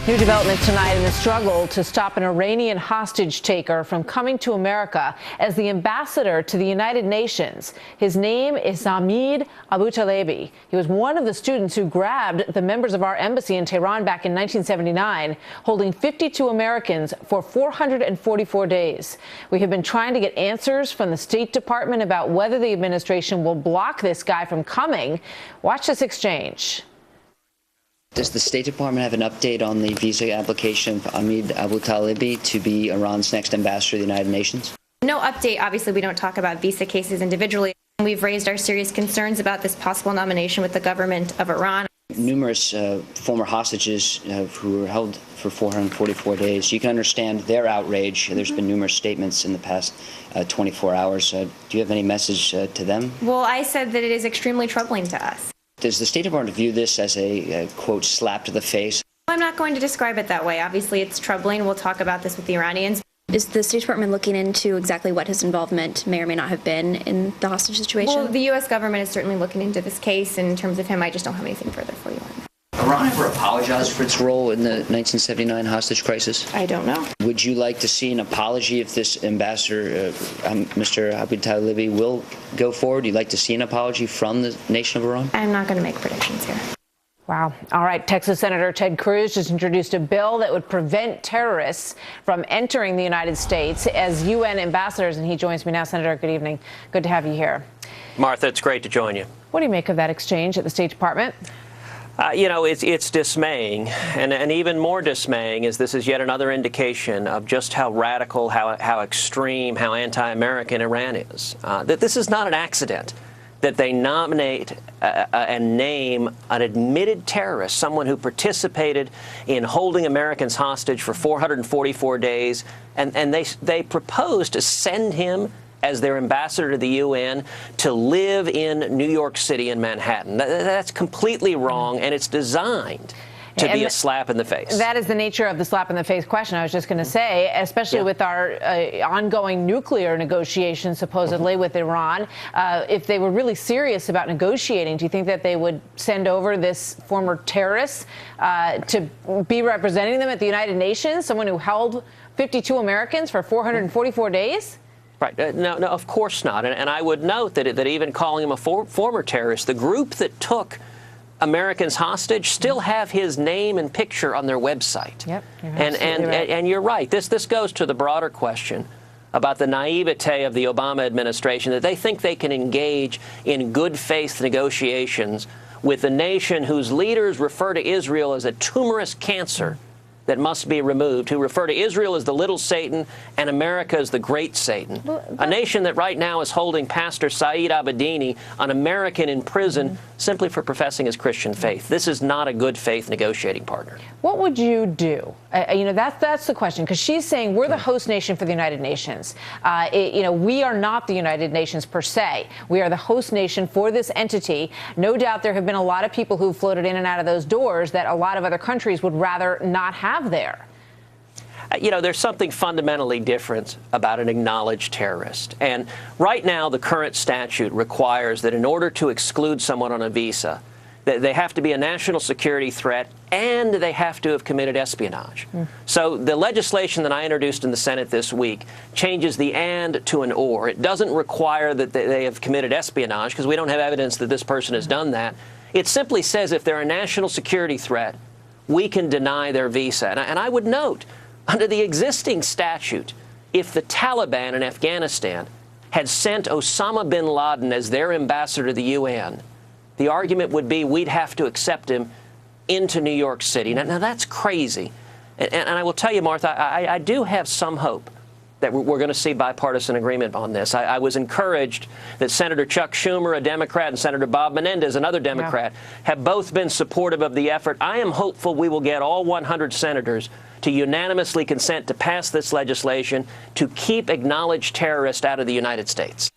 New developments tonight in the struggle to stop an Iranian hostage taker from coming to America as the ambassador to the United Nations. His name is Hamid Abutalebi. He was one of the students who grabbed the members of our embassy in Tehran back in 1979, holding 52 Americans for 444 days. We have been trying to get answers from the State Department about whether the administration will block this guy from coming. Watch this exchange. Does the State Department have an update on the visa application of Hamid Abutalebi to be Iran's next ambassador to the United Nations? No update. Obviously, we don't talk about visa cases individually. We've raised our serious concerns about this possible nomination with the government of Iran. Numerous former hostages who were held for 444 days. You can understand their outrage. There's been numerous statements in the past 24 hours. Do you have any message to them? Well, I said that it is extremely troubling to us. Does the State Department view this as a, quote, slap to the face? I'm not going to describe it that way. Obviously, it's troubling. We'll talk about this with the Iranians. Is the State Department looking into exactly what his involvement may or may not have been in the hostage situation? Well, the U.S. government is certainly looking into this case. In terms of him, I just don't have anything further for you on that. Iran ever apologized for its role in the 1979 hostage crisis? I don't know. Would you like to see an apology if this ambassador, Mr. Abutalebi, will go forward? Would you like to see an apology from the nation of Iran? I'm not going to make predictions here. Wow. All right. Texas Senator Ted Cruz just introduced a bill that would prevent terrorists from entering the United States as UN ambassadors. And he joins me now. Senator, good evening. Good to have you here. Martha, it's great to join you. What do you make of that exchange at the State Department? It's dismaying, and even more dismaying is this is yet another indication of just how radical, how extreme, how anti-American Iran is. That this is not an accident that they nominate and name an admitted terrorist, someone who participated in holding Americans hostage for 444 days, and they propose to send him as their ambassador to the UN to live in New York City and Manhattan. That's completely wrong, and it's designed to be a slap in the face. That is the nature of the slap in the face question. I was just going to say, especially with our ongoing nuclear negotiations, supposedly, with Iran, if they were really serious about negotiating, do you think that they would send over this former terrorist to be representing them at the United Nations, someone who held 52 Americans for 444 days? Right. No, of course not. And I would note that even calling him a former terrorist, the group that took Americans hostage still have his name and picture on their website. Yep. And you're right. This goes to the broader question about the naivete of the Obama administration, that they think they can engage in good faith negotiations with a nation whose leaders refer to Israel as a tumorous cancer that must be removed, who refer to Israel as the little Satan and America as the great Satan. A nation that right now is holding Pastor Saeed Abedini, an American, in prison simply for professing his Christian faith. This is not a good faith negotiating partner. What would you do? That's the question, because she's saying we're the host nation for the United Nations. We are not the United Nations per se. We are the host nation for this entity. No doubt there have been a lot of people who floated in and out of those doors that a lot of other countries would rather not have there. There's something fundamentally different about an acknowledged terrorist. And right now, the current statute requires that in order to exclude someone on a visa, they have to be a national security threat and they have to have committed espionage. So the legislation that I introduced in the Senate this week changes the and to an or. It doesn't require that they have committed espionage, because we don't have evidence that this person has done that. It simply says if they're a national security threat, we can deny their visa. And I would note, under the existing statute, if the Taliban in Afghanistan had sent Osama bin Laden as their ambassador to the UN, the argument would be we'd have to accept him into New York City. Now that's crazy. And I will tell you, Martha, I do have some hope that we're going to see bipartisan agreement on this. I was encouraged that Senator Chuck Schumer, a Democrat, and Senator Bob Menendez, another Democrat, have both been supportive of the effort. I am hopeful we will get all 100 senators to unanimously consent to pass this legislation to keep acknowledged terrorists out of the United States.